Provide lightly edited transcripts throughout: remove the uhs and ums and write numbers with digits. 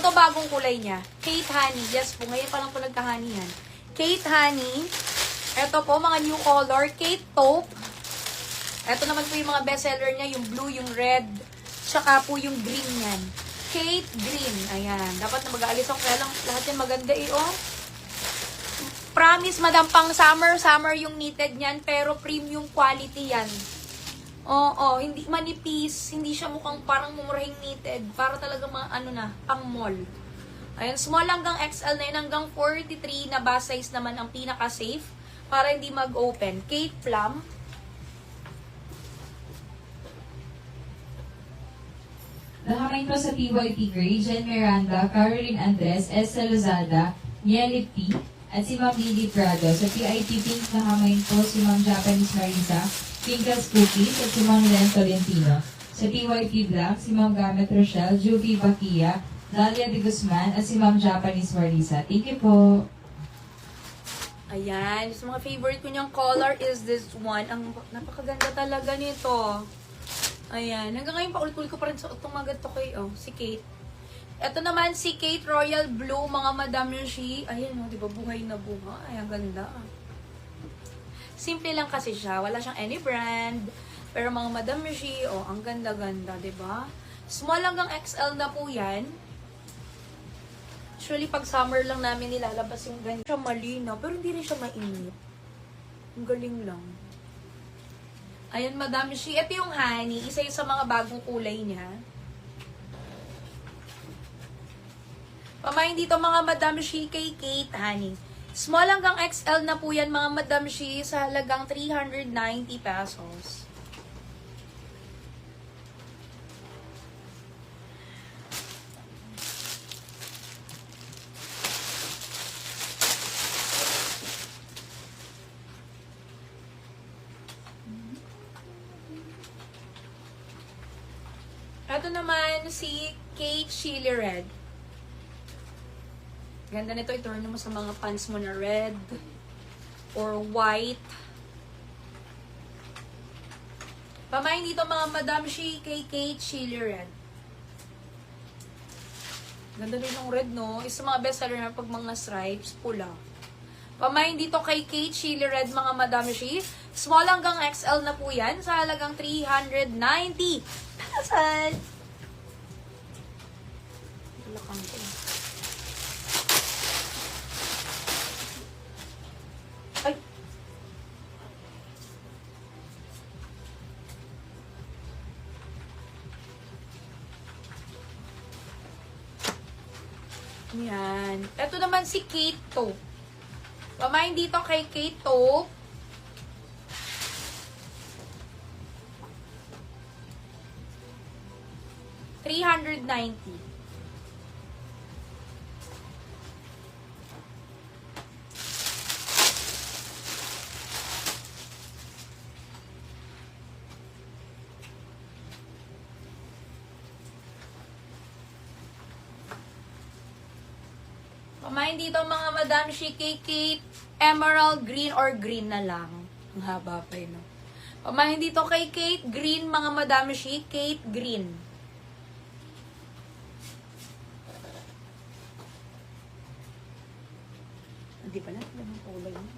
Ito bagong kulay niya. Kate Honey. Yes po, ngayon pa lang po nagka-honey yan. Kate Honey. Ito po, mga new color. Kate Taupe. Ito naman po yung mga bestseller niya. Yung blue, yung red. Tsaka po yung green yan. Kate Green. Ayan. Dapat na mag-aalis ako. Kaya lang lahat yan maganda eh, oh. Promise, madam, pang summer yung knitted niyan. Pero premium quality yan. Oo, hindi manipis, hindi siya mukhang parang mumurahing knitted. Para talaga mga ano na, pang mall. Ayan, small hanggang XL na yun, hanggang 43 na bust size naman ang pinaka-safe para hindi mag-open. Kate Plum. Nakamain po sa PYT Gray, Jen Miranda, Caroline Andres, Esther Lozada, Nieli P, at si Ma'am Lily Prado. Sa PIT Pink, nakamain po si Ma'am Japanese Marisa, Pinkles Cookies, at si Ma'am Len Tolentino. Sa PYT Black, si Ma'am Gamet Rochelle, Juvie Bakia, Dalia de Guzman, at si Ma'am Japanese Marisa. Thank you po. Ayan, sa mga favorite ko niyang color is this one. Ang napakaganda talaga nito. Ayan, hanggang ngayon paulit-ulit ko pa rin sa itong mga ganito kay, si Kate. Ito naman si Kate Royal Blue, mga Madam Yoshi. Ayan, di ba, buhay na buhay. Ang ganda. Simple lang kasi siya. Wala siyang any brand. Pero mga Madam Yoshi, ang ganda-ganda, di ba? Small hanggang XL na po yan. Actually, pag summer lang namin nilalabas yung ganyan. Siya malinaw, pero hindi rin siya mainit. Ang galing lang. Ayan, Madam Yoshi. Ito yung honey. Isa yung sa mga bagong kulay niya. Pamain dito mga Madam Yoshi kay Kate Honey. Small hanggang XL na po yan mga Madam Yoshi sa halagang 390 pesos. Ito naman si Kate Chili Red. Ganda nito, i-turn mo sa mga pants mo na red or white. Pamain dito mga Madam Yoshi kay Kate Chili Red. Ganda rin yung red, no? Isa mga bestseller na pag mga stripes, pula. Pamain dito kay Kate Chili Red mga Madam Yoshi. Small hanggang XL na po yan sa halagang 390 pesos. Lakang ko. Ay! Yan. Ito naman si Kate Taupe. Pamain dito kay Kate Taupe. $390. Pamain dito mga Madam Yoshi kay Kate Emerald Green or green na lang. Ang haba pa yun. No? Pamain dito kay Kate Green mga Madam Yoshi. Kate Green. Hindi pa natin ang kulay niya.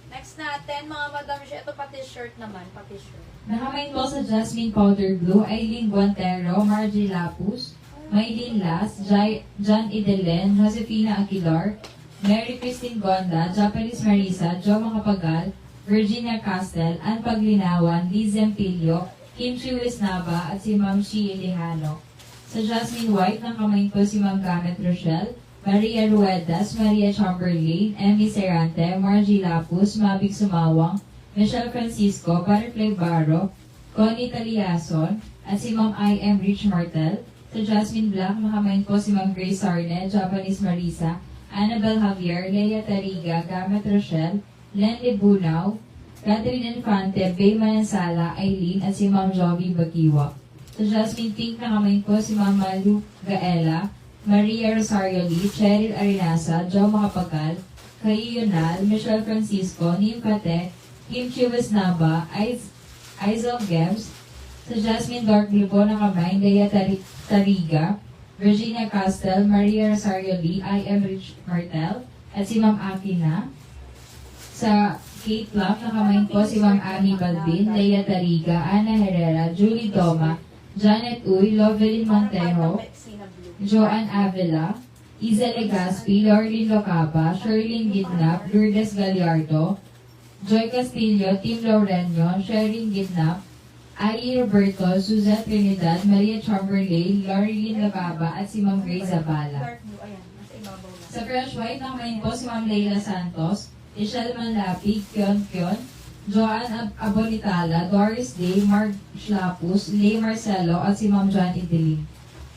Next natin mga Madam Yoshi. Ito pati shirt naman. Pati shirt. Nakamain po sa Jasmine Powder Blue, Aileen Guantero, Margie Lapus, Maylene Las, John Idelen, Josefina Aguilar, Mary Christine Gonda, Japanese Marisa, Jo Macapagal, Virginia Castel, Ann Paglinawan, Liz Empilio, Kim Chiwis Nava, at si Ma'am Shi Ilihano. Sa Jasmine White, nakamain po si Ma'am Gamet Rochelle, Maria Ruedas, Maria Chamberlain, Emmy Serante, Margie Lapus, Mabig Sumawang, Michelle Francisco, Butterfly Barro, Connie Taliason, at si Ma'am I.M. Rich Martel. Sa Jasmine Black, nakamain po si Ma'am Grace Sarne, Japanese Marisa, Annabel Javier, Leia Tariga, Gamet Rochelle, Len Libunaw, Catherine Infante, Bay Manansala, Aileen, at si Ma'am Jovi Bagiwa. Sa Jasmine Pink, nakamain po si Ma'am Malu Gaela, Maria Rosario Lee, Cheryl Arinasa, Jo Macapagal, Kay Yunal, Michelle Francisco, Nim Pate, Kim Chiwis Naba, Aizel Gems, Sa Jasmine Dark Blue po, nakamay, Dea Tariga, Virginia Castel, Maria Rosario Lee, I. M. Rich Martel, at si Ma'am Akina. Sa Kate Love, nakamay po si Ma'am Ami Balbin, Dea Tariga, Ana Herrera, Julie Doma, Janet Uy, Lovelyn Montejo, Joanne Avila, Iza Legaspi, Lorlyn Locaba, Sherlyn Gidnap, Lourdes Gallardo, Joy Castillo, Tim Laurenio, Sherin Gidnap, Ai Roberto, Susan Trinidad, Maria Chamberlain, Lorlyn Locaba, at si Ma'am Grace Zavala. Dark blue, ayan. Nasa ibabaw lang. Sa Fresh White, nakamay po si Ma'am Leila Santos, Michelle Manlapi, Kyon Kyon, Joanne Abonitala, Doris Day, Mark Shlapus, Lay Marcelo, at si Ma'am John Idiling.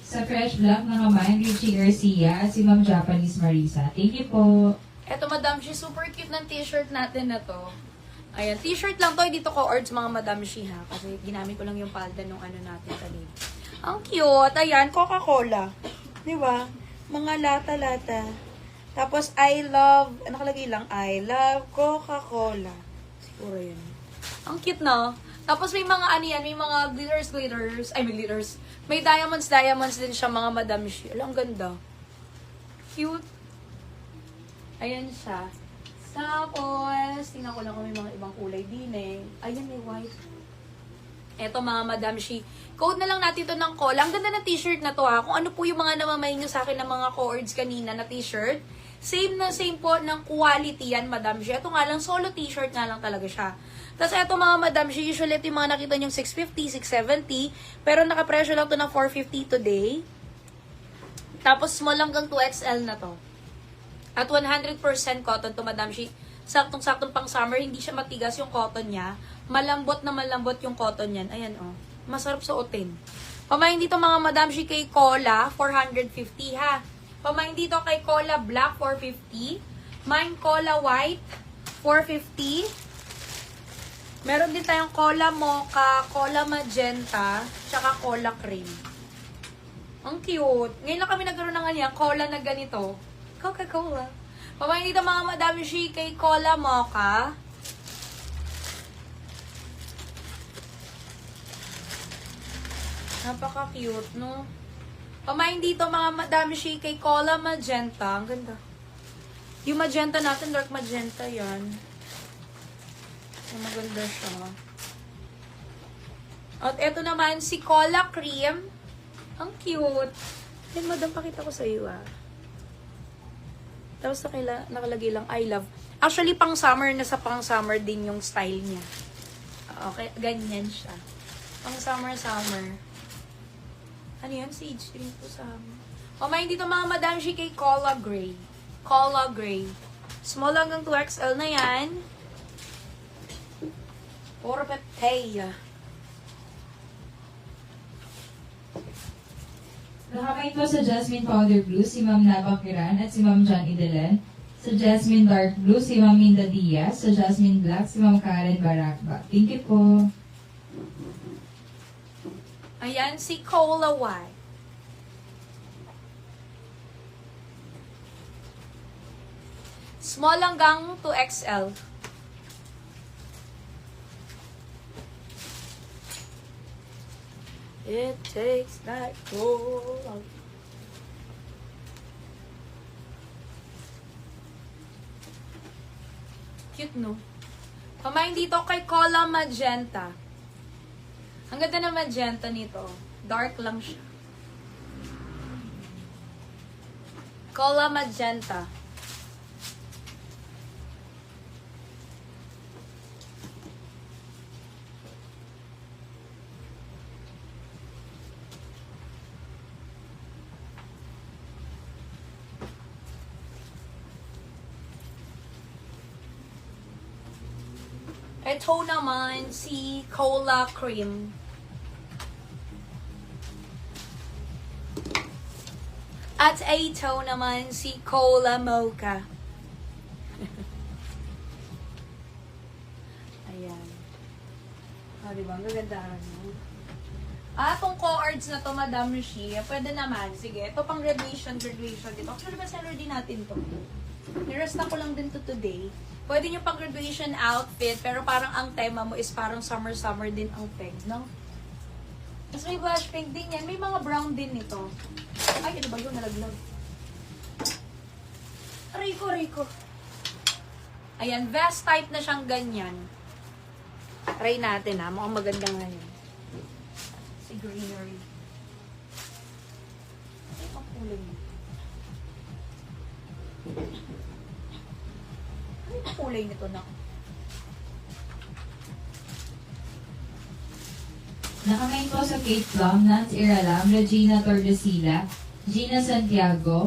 Sa Fresh Black, nakamay Richie Garcia, at si Ma'am Japanese Marisa. Thank you po. Eto, Madam Shi, super cute ng t-shirt natin na to. Ayan, t-shirt lang to. Dito ko ords mga Madam Shi, ha? Kasi ginamit ko lang yung palda nung ano natin kanina. Ang cute. Ayan, Coca-Cola. Di ba? Mga lata-lata. Tapos, I love, nakalagay lang, I love Coca-Cola. Siguro yun. Ang cute, no? Tapos may mga ano yan, may mga glitters. Ay, may glitters. May diamonds din siya, mga Madam Shi. Alam, ang ganda. Cute. Ayan siya. Tapos, tingnan ko lang kung may mga ibang kulay din eh. Ayan, may white. Eto mga Madam Shi. Code na lang natin ito ng cola. Ang ganda ng t-shirt na to ha. Kung ano po yung mga namamay nyo sa akin ng mga co-ords kanina na t-shirt. Same na same po ng quality yan, Madam Shi. Ito nga lang, solo t-shirt nga lang talaga siya. Tapos eto mga Madam Shi, usually ito yung mga nakita nyo 650, 670. Pero nakapresyo lang to ng 450 today. Tapos small hanggang 2XL na to. At 100% cotton to, Madam Shi. Saktong-saktong pang summer, hindi siya matigas yung cotton niya. Malambot na malambot yung cotton niyan. Ayan, oh. Masarap suotin. Pamain dito mga Madam Shi kay Cola, 450 ha. Pamain dito kay Cola Black, 450. Mine Cola White, 450. Meron din tayong Cola Mocha, Cola Magenta, tsaka Cola Cream. Ang cute. Ngayon lang kami nagkaroon ng ganyan, cola na ganito. Coca-Cola. Pamain dito mga Madam Shi kay Cola Mocha. Napaka-cute, no? Pamain dito mga Madam Shi kay Cola Magenta. Ang ganda. Yung magenta natin, dark magenta yan. Maganda siya. At eto naman, si Cola Cream. Ang cute. Yan, Madam, pakita ko sa iyo, ah. Tapos nakalagay lang, I love. Actually, pang summer na sa pang summer din yung style niya. Okay, ganyan siya. Pang summer. Ano yan? Sage green po sa amin. Pamain dito mga Madam Shi kay Cola Gray. Cola Gray. Small hanggang 2XL na yan. Puro pepeya. Nakamay po sa Jasmine Powder Blue si Ma'am Nabang Kiran at si Ma'am John Idelen. Sa Jasmine Dark Blue si Ma'am Minda Diaz. Sa Jasmine Black si Ma'am Karen Barakba. Thank you po. Ayan, si Cola White. Small hanggang 2XL. It takes that cola. Cute, no? Pamain dito kay Cola Magenta. Ang ganda ng magenta nito. Dark lang siya. Cola Magenta. Ito naman si Cola Cream. At ito naman si Cola Mocha. Ayan. O, diba? Ang gaganda. Itong co-ords na to, Madam Shi, pwede naman. Sige, ito pang graduation dito. Actually, bestseller din natin to. Nirest na ko lang din to today. Pwede nyo pang graduation outfit, pero parang ang tema mo is parang summer din ang peg, no? Tapos may blush pink din yan. May mga brown din nito. Ay, ano ba yun? Nalaglag. Rico. Ayan, vest type na siyang ganyan. Try natin ha. Mukhang maganda nga yun. Si greenery. Ay, ang kulay niya. Ano yung kulay nito na? Nakamain po sa Kate Plum, Nance Iralam, Regina Tordesillas, Gina Santiago,